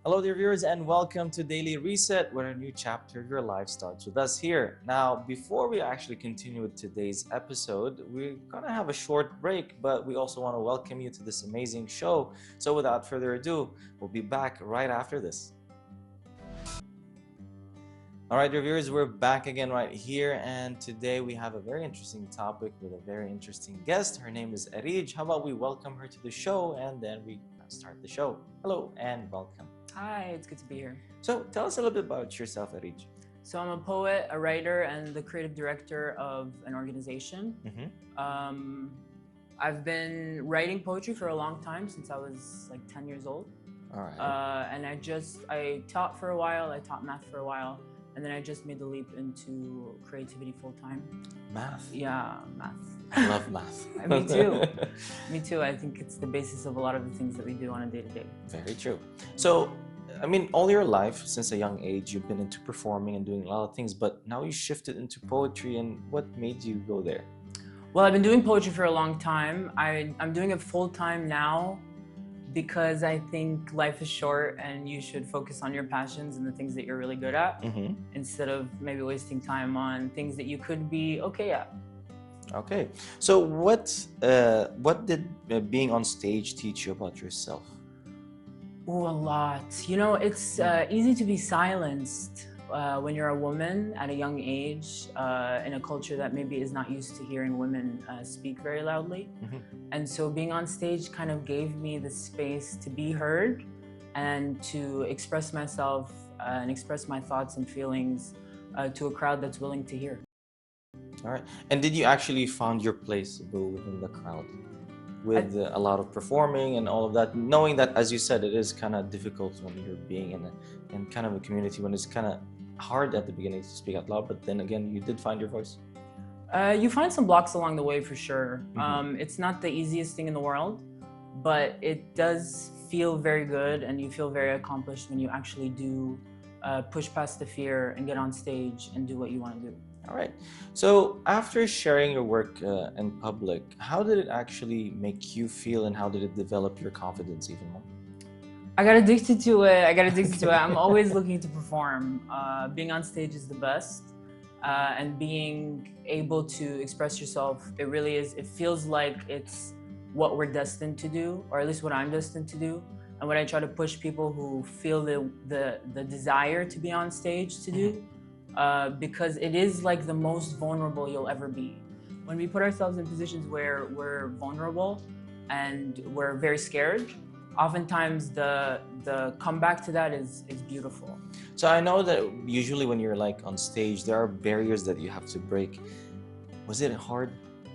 Hello, dear viewers, and welcome to Daily Reset, where a new chapter of your life starts with us here. Now, before we actually continue with today's episode, we're going to have a short break, but we also want to welcome you to this amazing show. So, without further ado, we'll be back right after this. All right, dear viewers, we're back again right here, and today we have a very interesting topic with a very interesting guest. Her name is Areej. How about we welcome her to the show, and then we start the show. Hello, and welcome. Hi, it's good to be here. So tell us a little bit about yourself, Areej. So I'm a poet, a writer, and the creative director of an organization. I've been writing poetry for a long time, since I was like 10 years old. All right. And I taught for a while, I taught math for a while, and then I just made the leap into creativity full time. Math? Yeah, math. I love math. Me too. Me too. I think it's the basis of a lot of the things that we do on a day-to-day. Very true. So, I mean, all your life, since a young age, you've been into performing and doing a lot of things, but now you shifted into poetry, and what made you go there? Well, I've been doing poetry for a long time. I'm doing it full-time now because I think life is short and you should focus on your passions and the things that you're really good at instead of maybe wasting time on things that you could be okay at. Okay. So what did being on stage teach you about yourself? Oh, a lot. You know, it's easy to be silenced when you're a woman at a young age in a culture that maybe is not used to hearing women speak very loudly. And so being on stage kind of gave me the space to be heard and to express myself and express my thoughts and feelings to a crowd that's willing to hear. All right. And did you actually find your place within the crowd with a lot of performing and all of that, knowing that, as you said, it is kind of difficult when you're being in kind of a community when it's kind of hard at the beginning to speak out loud, but then again, you did find your voice? You find some blocks along the way for sure. It's not the easiest thing in the world, but it does feel very good and you feel very accomplished when you actually do push past the fear and get on stage and do what you want to do. All right. So after sharing your work in public, how did it actually make you feel and how did it develop your confidence even more? I got addicted to it. I'm always looking to perform. Being on stage is the best. And being able to express yourself, it really is. It feels like it's what we're destined to do, or at least what I'm destined to do. And what I try to push people who feel the desire to be on stage to do. Because it is like the most vulnerable you'll ever be. When we put ourselves in positions where we're vulnerable and we're very scared, oftentimes the comeback to that is beautiful. So I know that usually when you're like on stage, there are barriers that you have to break. Was it hard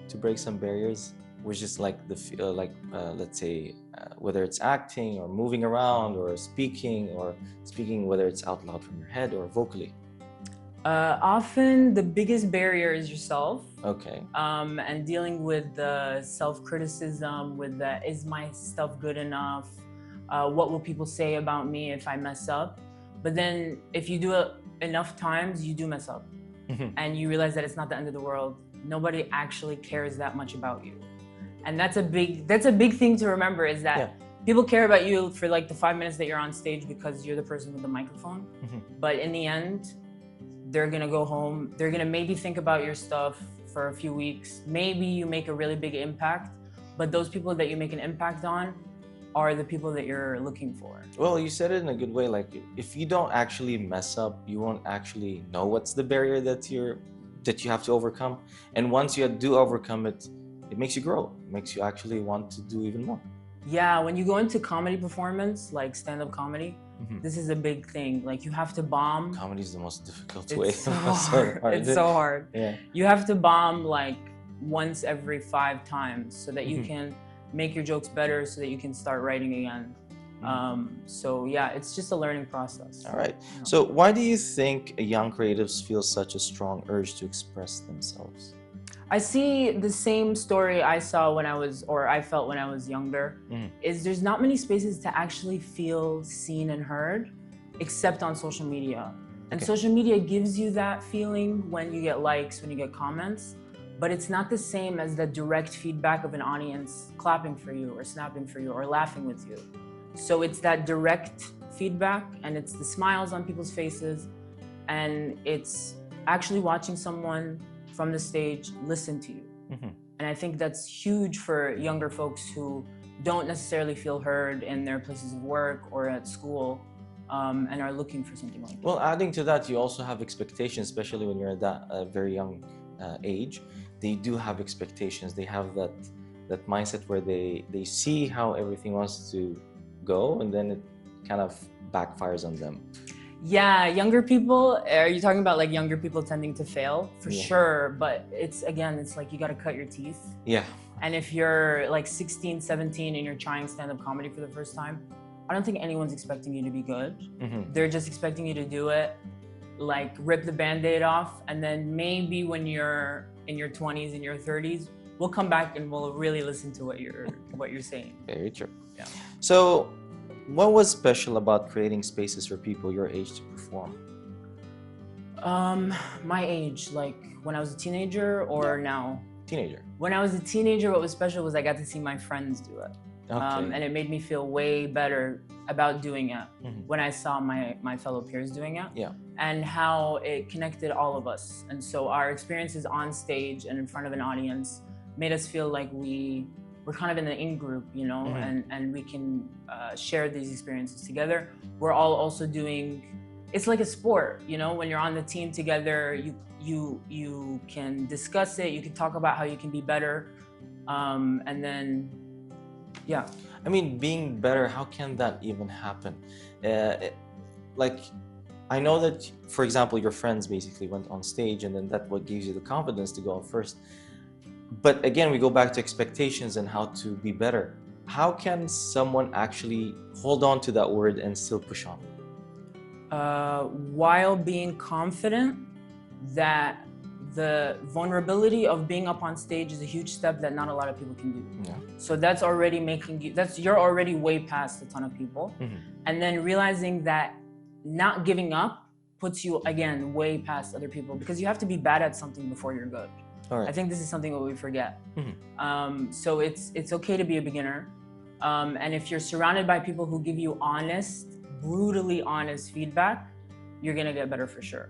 to break some barriers? Was just like let's say whether it's acting or moving around or speaking whether it's out loud from your head or vocally? Often the biggest barrier is yourself. Okay. And dealing with the self-criticism, with the, is my stuff good enough? What will people say about me if I mess up? But then if you do it enough times, you do mess up. And you realize that it's not the end of the world. Nobody actually cares that much about you. And that's a big thing to remember, is that people care about you for like the 5 minutes that you're on stage because you're the person with the microphone. But in the end, they're gonna go home, they're gonna maybe think about your stuff for a few weeks. Maybe you make a really big impact, but those people that you make an impact on are the people that you're looking for. Well, you said it in a good way. Like, if you don't actually mess up, you won't actually know what's the barrier that you have to overcome. And once you do overcome it, it makes you grow. It makes you actually want to do even more. Yeah, when you go into comedy performance, like stand-up comedy, this is a big thing. Like, you have to bomb. Comedy is the most difficult way. It's so hard. It's so hard. Yeah. You have to bomb like once every 5 times so that you can make your jokes better, so that you can start writing again. So yeah, it's just a learning process. All right. So why do you think young creatives feel such a strong urge to express themselves? I see the same story I felt when I was younger, is there's not many spaces to actually feel seen and heard, except on social media. And social media gives you that feeling when you get likes, when you get comments, but it's not the same as the direct feedback of an audience clapping for you or snapping for you or laughing with you. So it's that direct feedback, and it's the smiles on people's faces, and it's actually watching someone from the stage listen to you. And I think that's huge for younger folks who don't necessarily feel heard in their places of work or at school, and are looking for something like that. Well, adding to that, you also have expectations, especially when you're at that very young age. They do have expectations. They have that mindset where they see how everything wants to go, and then it kind of backfires on them. Yeah, younger people, are you talking about like younger people tending to fail? For sure, but it's like you got to cut your teeth. Yeah. And if you're like 16, 17 and you're trying stand-up comedy for the first time, I don't think anyone's expecting you to be good. They're just expecting you to do it, like rip the Band-Aid off, and then maybe when you're in your 20s and your 30s, we'll come back and we'll really listen to what you're saying. Very true. Yeah. So, what was special about creating spaces for people your age to perform? My age, like when I was a teenager or now? Teenager. When I was a teenager, what was special was I got to see my friends do it. Okay. And it made me feel way better about doing it when I saw my fellow peers doing it. Yeah. And how it connected all of us. And so our experiences on stage and in front of an audience made us feel like we're kind of in the in-group, you know, and we can share these experiences together. We're all also doing, it's like a sport, you know, when you're on the team together, you can discuss it, you can talk about how you can be better, and then, yeah. I mean, being better, how can that even happen? Like, I know that, for example, your friends basically went on stage, and then that's what gives you the confidence to go on first. But again, we go back to expectations and how to be better. How can someone actually hold on to that word and still push on? While being confident that the vulnerability of being up on stage is a huge step that not a lot of people can do. Yeah. So that's already making you, you're already way past a ton of people. And then realizing that not giving up puts you, again, way past other people, because you have to be bad at something before you're good. All right. I think this is something that we forget. So it's okay to be a beginner. And if you're surrounded by people who give you honest, brutally honest feedback, you're gonna get better for sure.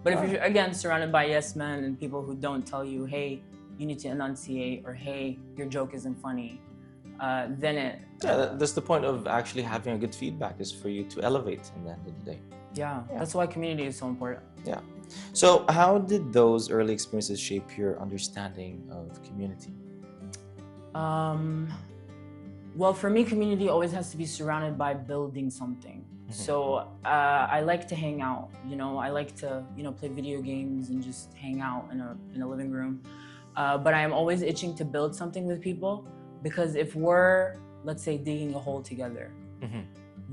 But if you're, again, surrounded by yes men and people who don't tell you, hey, you need to enunciate, or hey, your joke isn't funny, then it... that's the point of actually having a good feedback, is for you to elevate in the end of the day. Yeah, that's why community is so important. Yeah. So how did those early experiences shape your understanding of community? Well, for me, community always has to be surrounded by building something. So I like to hang out, you know, I like to, you know, play video games and just hang out in a living room. But I am always itching to build something with people, because if we're, let's say, digging a hole together,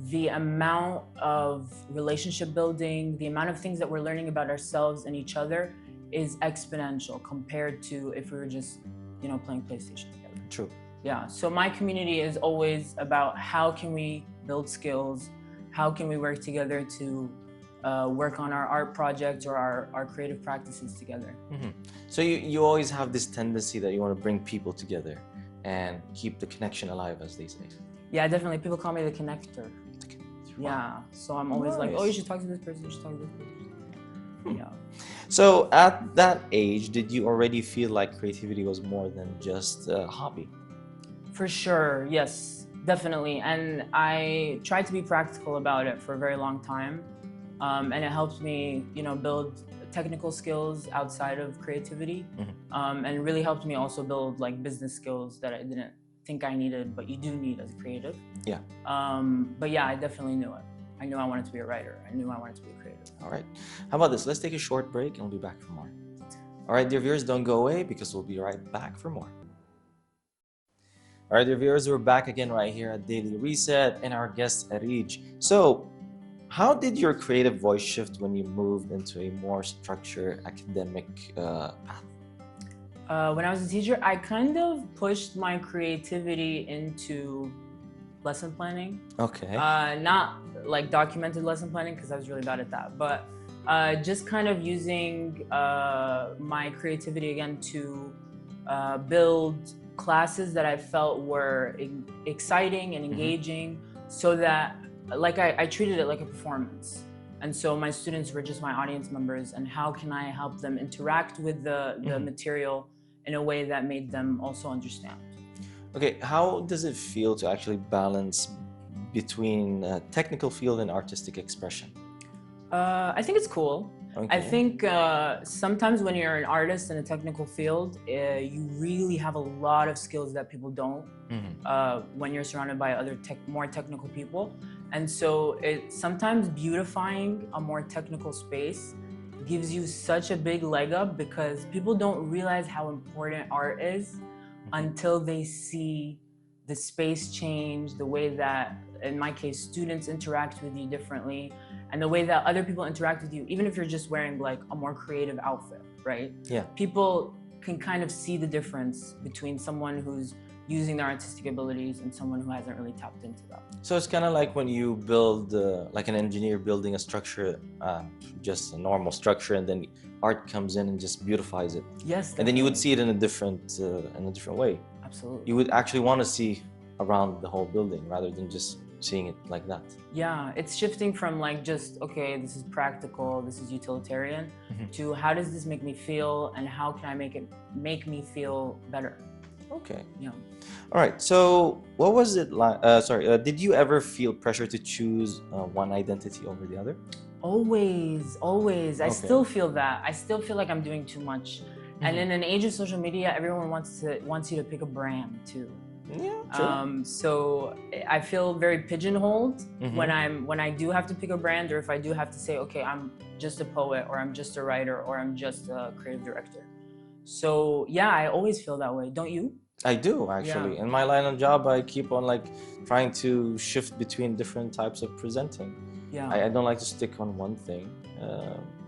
the amount of relationship building, the amount of things that we're learning about ourselves and each other is exponential compared to if we were just, you know, playing PlayStation together. True. Yeah, so my community is always about how can we build skills, how can we work together to work on our art projects or our creative practices together. So you always have this tendency that you want to bring people together and keep the connection alive, as they say. Yeah, definitely. People call me the connector. Yeah, so I'm always like, oh, you should talk to this person, you should talk to this person. Yeah. So at that age, did you already feel like creativity was more than just a hobby? For sure, yes, definitely. And I tried to be practical about it for a very long time. And it helped me, you know, build technical skills outside of creativity. And it really helped me also build like business skills that I didn't think I needed, but you do need as a creative. Yeah. But yeah, I definitely knew it. I knew I wanted to be a writer. I knew I wanted to be a creative. All right. How about this? Let's take a short break and we'll be back for more. All right, dear viewers, don't go away, because we'll be right back for more. All right, dear viewers, we're back again right here at Daily Reset, and our guest, Areej. So, how did your creative voice shift when you moved into a more structured academic path? When I was a teacher, I kind of pushed my creativity into lesson planning. Okay. Not like documented lesson planning, because I was really bad at that, but just kind of using my creativity again to build classes that I felt were exciting and engaging, so that like I treated it like a performance. And so my students were just my audience members, and how can I help them interact with the material in a way that made them also understand. Okay, how does it feel to actually balance between technical field and artistic expression? I think it's cool. Okay. I think sometimes when you're an artist in a technical field, you really have a lot of skills that people don't when you're surrounded by other more technical people. And so it's sometimes beautifying a more technical space gives you such a big leg up, because people don't realize how important art is until they see the space change, the way that, in my case, students interact with you differently, and the way that other people interact with you, even if you're just wearing like a more creative outfit, right? Yeah. People can kind of see the difference between someone who's using their artistic abilities and someone who hasn't really tapped into that. So it's kind of like when you build, like an engineer building a structure, just a normal structure, and then art comes in and just beautifies it. Yes. Definitely. And then you would see it in a different way. Absolutely. You would actually want to see around the whole building rather than just seeing it like that. Yeah, it's shifting from like just, okay, this is practical, this is utilitarian, to how does this make me feel, and how can I make me feel better? Okay. Yeah. All right. So what was it like? Did you ever feel pressure to choose one identity over the other? Always, always. I Okay. still feel that. I still feel like I'm doing too much. And in an age of social media, everyone wants you to pick a brand too. Yeah, true. So I feel very pigeonholed when I do have to pick a brand, or if I do have to say, okay, I'm just a poet, or I'm just a writer, or I'm just a creative director. So yeah, I always feel that way. Don't you? I do, actually. Yeah. In my line of job, I keep on like trying to shift between different types of presenting. Yeah. I don't like to stick on one thing.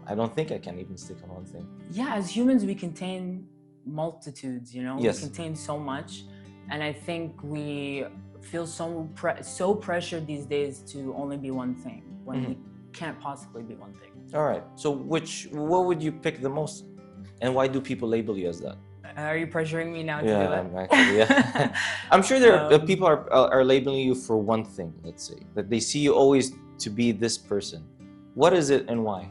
I don't think I can even stick on one thing. Yeah, as humans, we contain multitudes, you know? Yes. We contain so much. And I think we feel so pressured these days to only be one thing, when we can't possibly be one thing. All right. So what would you pick the most? And why do people label you as that? Are you pressuring me now to do it? Actually, yeah. I'm sure there people are labeling you for one thing, let's say, that they see you always to be this person. What is it and why?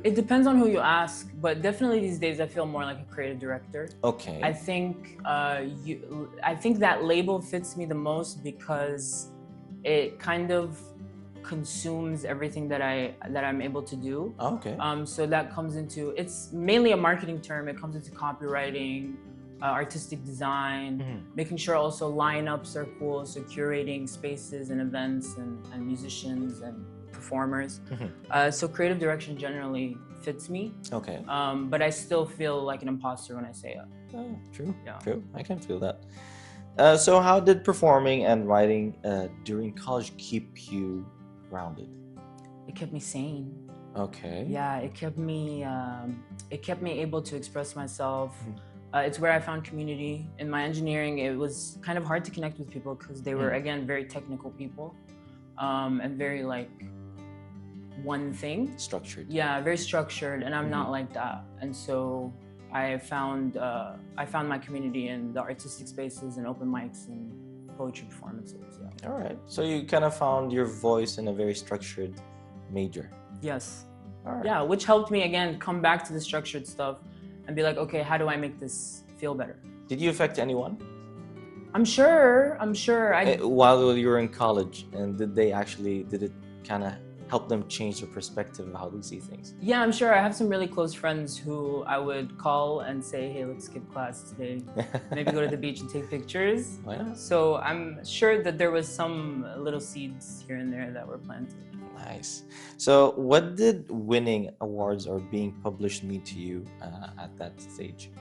It depends on who you ask, but definitely these days I feel more like a creative director. Okay. I think that label fits me the most because it kind of consumes everything that I'm able to do. Okay. So that comes into, it's mainly a marketing term. It comes into copywriting, artistic design, making sure also lineups are cool, so curating spaces and events and musicians and performers. So creative direction generally fits me. Okay. But I still feel like an imposter when I say it. Oh, true. Yeah. True. I can feel that. So how did performing and writing during college keep you grounded? It kept me sane. Okay. Yeah, it kept me able to express myself. It's where I found community. In my engineering, it was kind of hard to connect with people because they were, again, very technical people, and very like one thing. Structured. Yeah, very structured, and I'm not like that. And so I found my community in the artistic spaces and open mics and poetry performances. Yeah. All right. So you kind of found your voice in a very structured major. Yes. All right. Yeah, which helped me again come back to the structured stuff and be like, okay, how do I make this feel better? Did you affect anyone? I'm sure. While you were in college, and did it kind of help them change their perspective of how they see things? Yeah, I'm sure. I have some really close friends who I would call and say, hey, let's skip class today. Maybe go to the beach and take pictures. Why not? So I'm sure that there was some little seeds here and there that were planted. Nice. So what did winning awards or being published mean to you at that stage?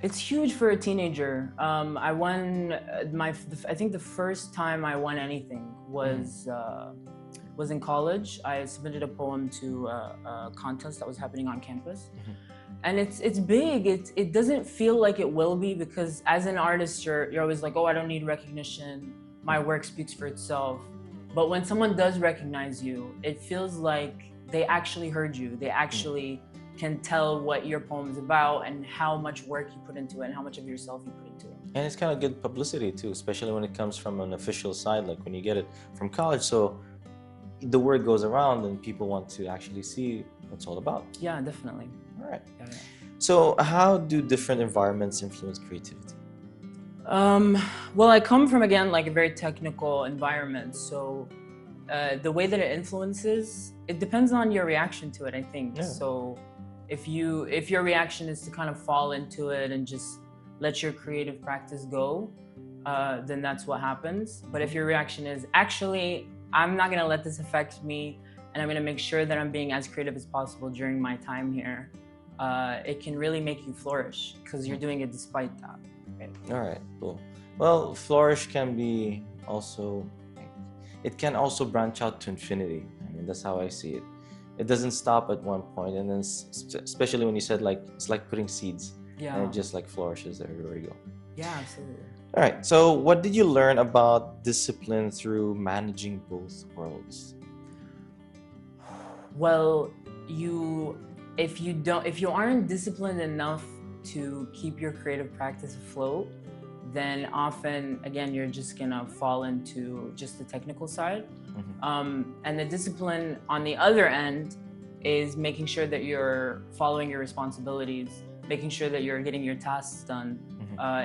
It's huge for a teenager. I won I think the first time I won anything was in college. I submitted a poem to a contest that was happening on campus. And it's big. It doesn't feel like it will be, because as an artist, you're always like, oh, I don't need recognition. My work speaks for itself. But when someone does recognize you, it feels like they actually heard you. They actually can tell what your poem is about and how much work you put into it and how much of yourself you put into it. And it's kind of good publicity too, especially when it comes from an official side, like when you get it from college. So the word goes around and people want to actually see what it's all about. Yeah, definitely. All right. Yeah, yeah. So how do different environments influence creativity? Well, I come from, again, like a very technical environment. So the way that it influences, it depends on your reaction to it, I think. Yeah. So if your reaction is to kind of fall into it and just let your creative practice go, then that's what happens. But if your reaction is, actually, I'm not gonna let this affect me, and I'm gonna make sure that I'm being as creative as possible during my time here, it can really make you flourish because you're doing it despite that. Right? All right, cool. Well, flourish can be also, it can also branch out to infinity. I mean, that's how I see it. It doesn't stop at one point, and then especially when you said like it's like putting seeds, Yeah. and it just like flourishes everywhere you go. Yeah, absolutely. All right. So, what did you learn about discipline through managing both worlds? Well, if you aren't disciplined enough to keep your creative practice afloat, then often, again, you're just gonna fall into just the technical side. And the discipline on the other end is making sure that you're following your responsibilities, making sure that you're getting your tasks done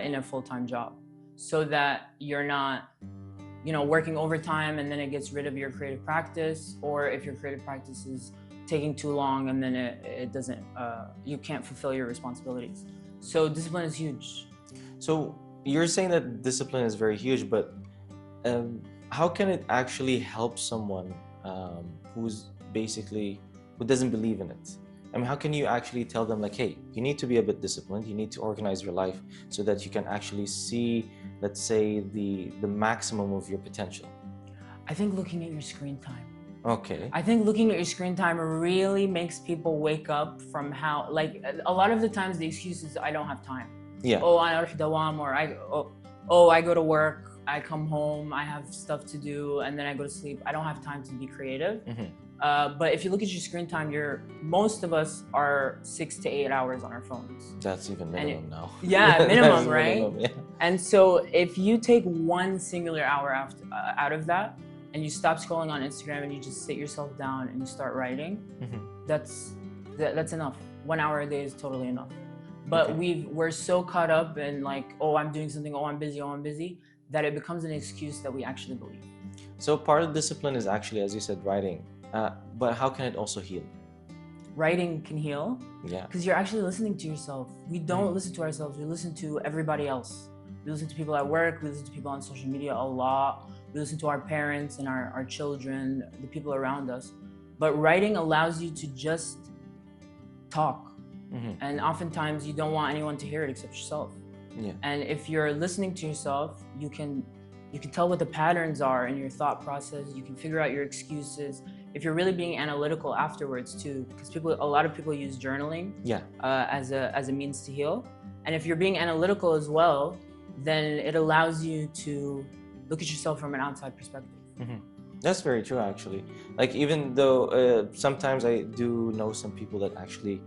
in a full-time job, so that you're not, working overtime and then it gets rid of your creative practice, or if your creative practice is taking too long and then it doesn't, you can't fulfill your responsibilities. So discipline is huge. So you're saying that discipline is very huge, but how can it actually help someone who doesn't believe in it? I mean, how can you actually tell them like, hey, you need to be a bit disciplined, you need to organize your life so that you can actually see, let's say, the maximum of your potential? I think looking at your screen time. Okay. I think looking at your screen time really makes people wake up from how, like, a lot of the times the excuse is, I don't have time. Yeah. Oh, I don't dawam, or I go to work, I come home, I have stuff to do, and then I go to sleep. I don't have time to be creative. But if you look at your screen time, most of us are 6 to 8 hours on our phones. That's even minimum now. Yeah, minimum, right? Minimum, yeah. And so if you take one singular hour out of that, and you stop scrolling on Instagram and you just sit yourself down and you start writing, that's enough. 1 hour a day is totally enough. But we're so caught up in like, oh, I'm doing something, oh, I'm busy, that it becomes an excuse that we actually believe. So part of discipline is actually, as you said, writing. But how can it also heal? Writing can heal. Yeah. Because you're actually listening to yourself. We don't listen to ourselves. We listen to everybody else. We listen to people at work. We listen to people on social media a lot. We listen to our parents and our children, the people around us. But writing allows you to just talk. And oftentimes you don't want anyone to hear it except yourself. Yeah. And if you're listening to yourself, you can tell what the patterns are in your thought process. You can figure out your excuses. If you're really being analytical afterwards too, because a lot of people use journaling as a means to heal. And if you're being analytical as well, then it allows you to look at yourself from an outside perspective. That's very true, actually. Like, even though sometimes I do know some people that actually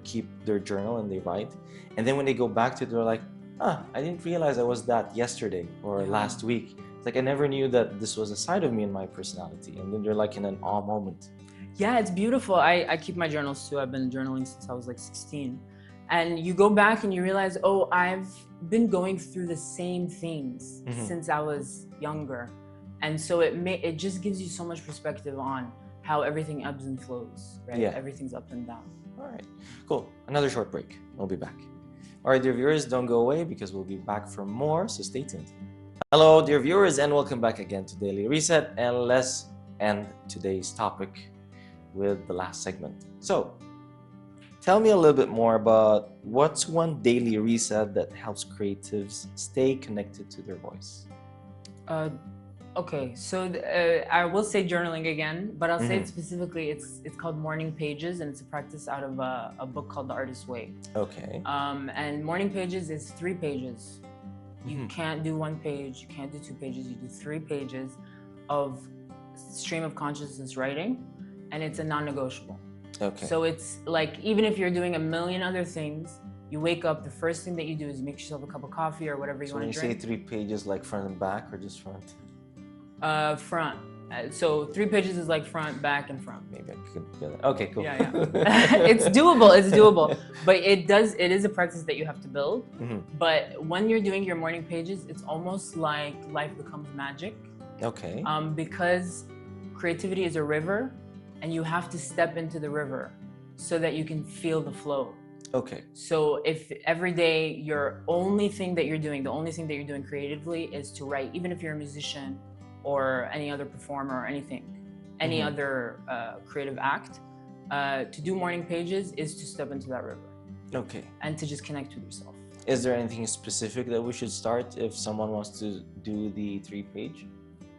keep their journal and they write, and then when they go back to it, they're like, I didn't realize I was that yesterday or last week. It's like, I never knew that this was a side of me in my personality. And then they're like in an awe moment. Yeah, it's beautiful. I keep my journals too. I've been journaling since I was like 16. And you go back and you realize, oh, I've been going through the same things since I was younger. And so it just gives you so much perspective on how everything ebbs and flows, right? Yeah. Everything's up and down. All right, cool. Another short break. We'll be back. All right, dear viewers, don't go away because we'll be back for more, so stay tuned. Hello, dear viewers, and welcome back again to Daily Reset. And let's end today's topic with the last segment. So, tell me a little bit more about what's one daily reset that helps creatives stay connected to their voice? Okay, so I will say journaling again, but I'll say it specifically. It's called Morning Pages, and it's a practice out of a book called The Artist's Way. Okay. And Morning Pages is 3 pages. You can't do 1 page, you can't do 2 pages, you do 3 pages of stream of consciousness writing, and it's a non-negotiable. Okay. So it's like, even if you're doing a million other things, You wake up, the first thing that you do is make yourself a cup of coffee or whatever you So want when to you say drink. 3 pages, like front and back, or just front? Front. So 3 pages is like front, back, and front. Maybe I could get it. Okay, cool. Yeah. It's doable. It's doable. But it is a practice that you have to build. But when you're doing your morning pages, it's almost like life becomes magic. Okay. Because creativity is a river, and you have to step into the river so that you can feel the flow. Okay. So if every day your only thing that you're doing, the only thing that you're doing creatively is to write, even if you're a musician or any other performer or anything, any other creative act, to do morning pages is to step into that river. Okay. And to just connect with yourself. Is there anything specific that we should start if someone wants to do the 3-page?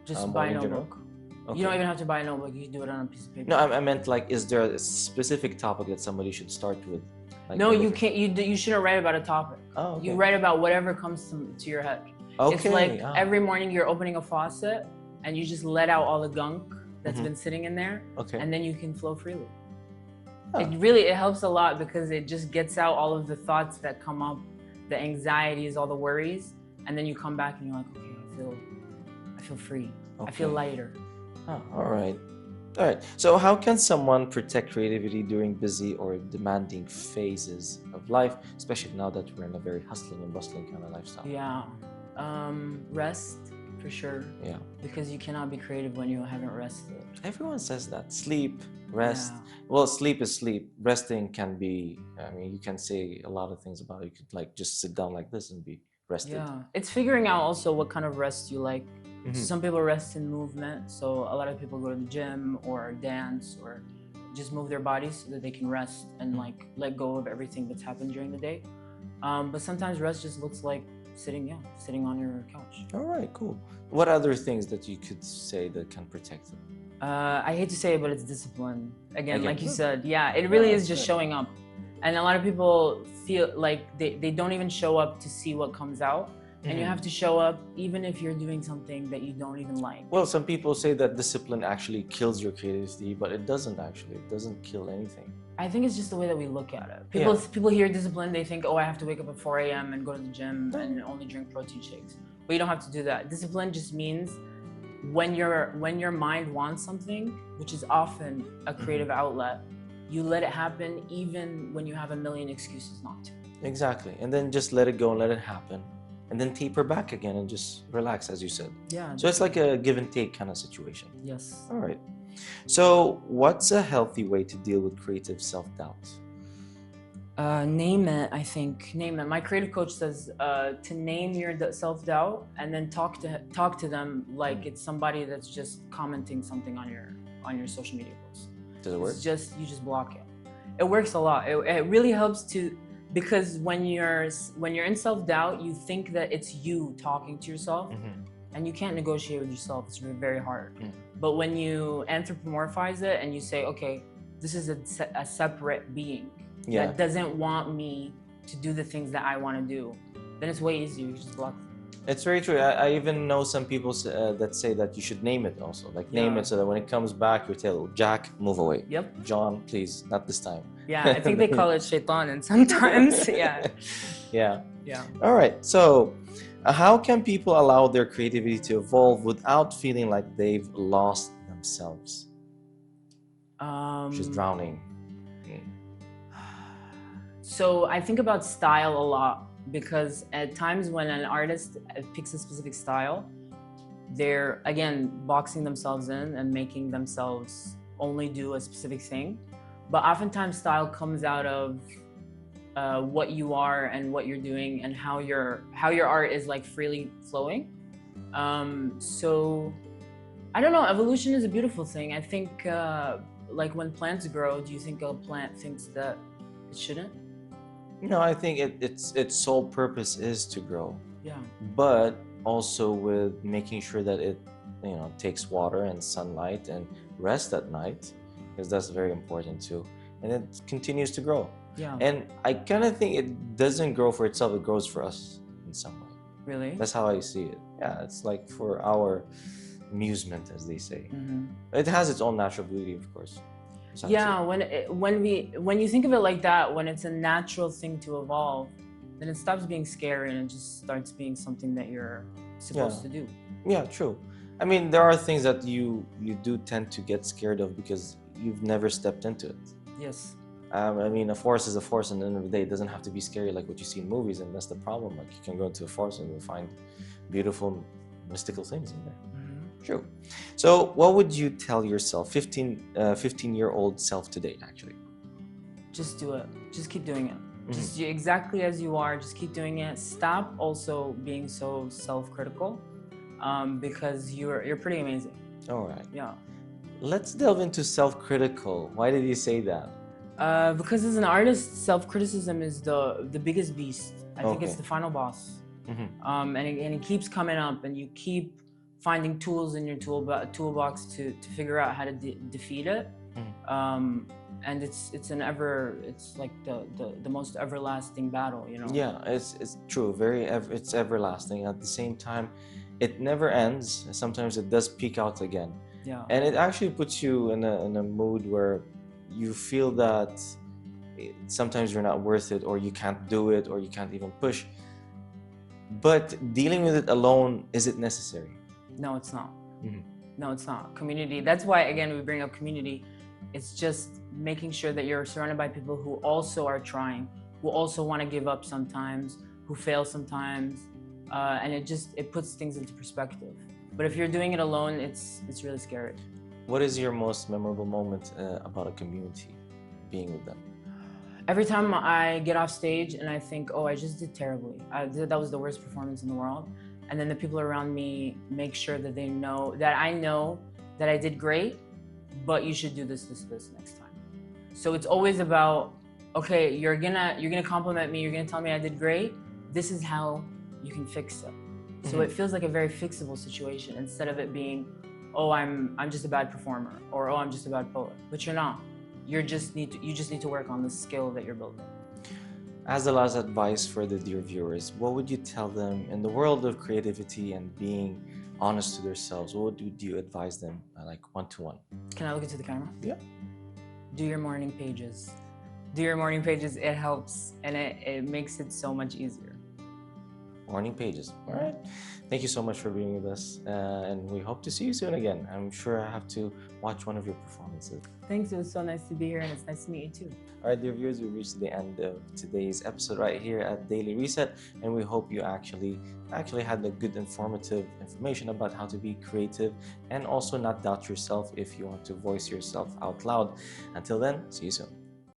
Just buy a notebook. Okay. You don't even have to buy a notebook. You can do it on a piece of paper. No, I meant like, is there a specific topic that somebody should start with? Like no, you can't. You shouldn't write about a topic. Oh, okay. You write about whatever comes to your head. Okay. It's like every morning you're opening a faucet and you just let out all the gunk that's been sitting in there. Okay. And then you can flow freely. Huh. It helps a lot because it just gets out all of the thoughts that come up, the anxieties, all the worries, and then you come back and you're like, okay, I feel free. Okay. I feel lighter. Oh, all right. All right. So how can someone protect creativity during busy or demanding phases of life, especially now that we're in a very hustling and bustling kind of lifestyle? Yeah. Rest, for sure. Yeah. Because you cannot be creative when you haven't rested. Everyone says that. Sleep, rest. Yeah. Well, sleep is sleep. Resting can be, I mean, you can say a lot of things about it. You could like just sit down like this and be rested. Yeah. It's figuring out also what kind of rest you like. Some people rest in movement. So a lot of people go to the gym or dance or just move their bodies so that they can rest and like let go of everything that's happened during the day. But sometimes rest just looks like sitting on your couch. All right, cool. What other things that you could say that can protect them? I hate to say it, but it's discipline. Again, like you said, yeah, it really is just showing up. And a lot of people feel like they don't even show up to see what comes out. And you have to show up even if you're doing something that you don't even like. Well, some people say that discipline actually kills your creativity, but it doesn't actually. It doesn't kill anything. I think it's just the way that we look at it. People hear discipline, they think, oh, I have to wake up at 4 a.m. and go to the gym and only drink protein shakes. But you don't have to do that. Discipline just means when your mind wants something, which is often a creative outlet, you let it happen even when you have a million excuses not to. Exactly. And then just let it go and let it happen. And then taper back again and just relax, as you said. Yeah. So it's like a give and take kind of situation. Yes. All right. So what's a healthy way to deal with creative self-doubt? Name it, I think. Name it. My creative coach says to name your self-doubt and then talk to them like it's somebody that's just commenting something on your social media posts. Does it work? You just block it. It works a lot. It really helps to. Because when you're in self-doubt, you think that it's you talking to yourself, and you can't negotiate with yourself. It's very hard. But when you anthropomorphize it and you say, okay, this is a separate being that doesn't want me to do the things that I want to do, then it's way easier. You just block it. It's very true. I even know some people that say that you should name it also. Like name it so that when it comes back, you tell Jack, move away. Yep. John, please, not this time. Yeah, I think they call it shaitan and sometimes. Yeah. Yeah. Yeah. All right. So how can people allow their creativity to evolve without feeling like they've lost themselves? She's drowning. So I think about style a lot. Because at times when an artist picks a specific style, they're, again, boxing themselves in and making themselves only do a specific thing. But oftentimes style comes out of what you are and what you're doing and how your art is like freely flowing. So I don't know, evolution is a beautiful thing. I think like when plants grow, do you think a plant thinks that it shouldn't? No, I think its sole purpose is to grow. Yeah. But also with making sure that it, takes water and sunlight and rest at night, because that's very important too. And it continues to grow. Yeah. And I kind of think it doesn't grow for itself; it grows for us in some way. Really? That's how I see it. Yeah, it's like for our amusement, as they say. Mm-hmm. It has its own natural beauty, of course. Yeah, when you think of it like that, when it's a natural thing to evolve, then it stops being scary and it just starts being something that you're supposed to do. Yeah, true. I mean, there are things that you do tend to get scared of because you've never stepped into it. Yes. I mean, a forest is a forest, and at the end of the day, it doesn't have to be scary like what you see in movies, and that's the problem. Like, you can go into a forest and you'll find beautiful, mystical things in there. True. So what would you tell yourself, 15-year-old self today, actually? Just do it. Just keep doing it. Just exactly as you are, just keep doing it. Stop also being so self-critical, because you're pretty amazing. All right. Yeah. Let's delve into self-critical. Why did you say that? Because as an artist, self-criticism is the biggest beast. I think it's the final boss. And it keeps coming up, and you keep finding tools in your toolbox to figure out how to defeat it. And it's like the most everlasting battle, you know. Yeah, it's true. It's everlasting. At the same time, it never ends. Sometimes it does peak out again. Yeah. And it actually puts you in a mood where you feel that sometimes you're not worth it, or you can't do it, or you can't even push. But dealing with it alone, is it necessary? No, it's not. No, it's not. Community. That's why, again, we bring up community. It's just making sure that you're surrounded by people who also are trying, who also want to give up sometimes, who fail sometimes, and it puts things into perspective. But if you're doing it alone, it's really scary. What is your most memorable moment about a community, being with them? Every time I get off stage and I think, oh, I just did terribly. That was the worst performance in the world. And then the people around me make sure that they know that I know that I did great, but you should do this next time. So it's always about, okay, you're gonna compliment me, you're gonna tell me I did great. This is how you can fix it. So it feels like a very fixable situation, instead of it being, oh, I'm just a bad performer, or oh, I'm just a bad poet. But you're not. You just need to work on the skill that you're building. As the last advice for the dear viewers, what would you tell them in the world of creativity and being honest to themselves? What would you advise them, like one-to-one? Can I look into the camera? Yeah. Do your morning pages. Do your morning pages. It helps, and it makes it so much easier. Morning pages. All right. Thank you so much for being with us, and we hope to see you soon again. I'm sure I have to watch one of your performances. Thanks. It was so nice to be here, and it's nice to meet you too. All right, dear viewers, we've reached the end of today's episode right here at Daily Reset, and we hope you actually had the good, informative information about how to be creative and also not doubt yourself if you want to voice yourself out loud. Until then, see you soon.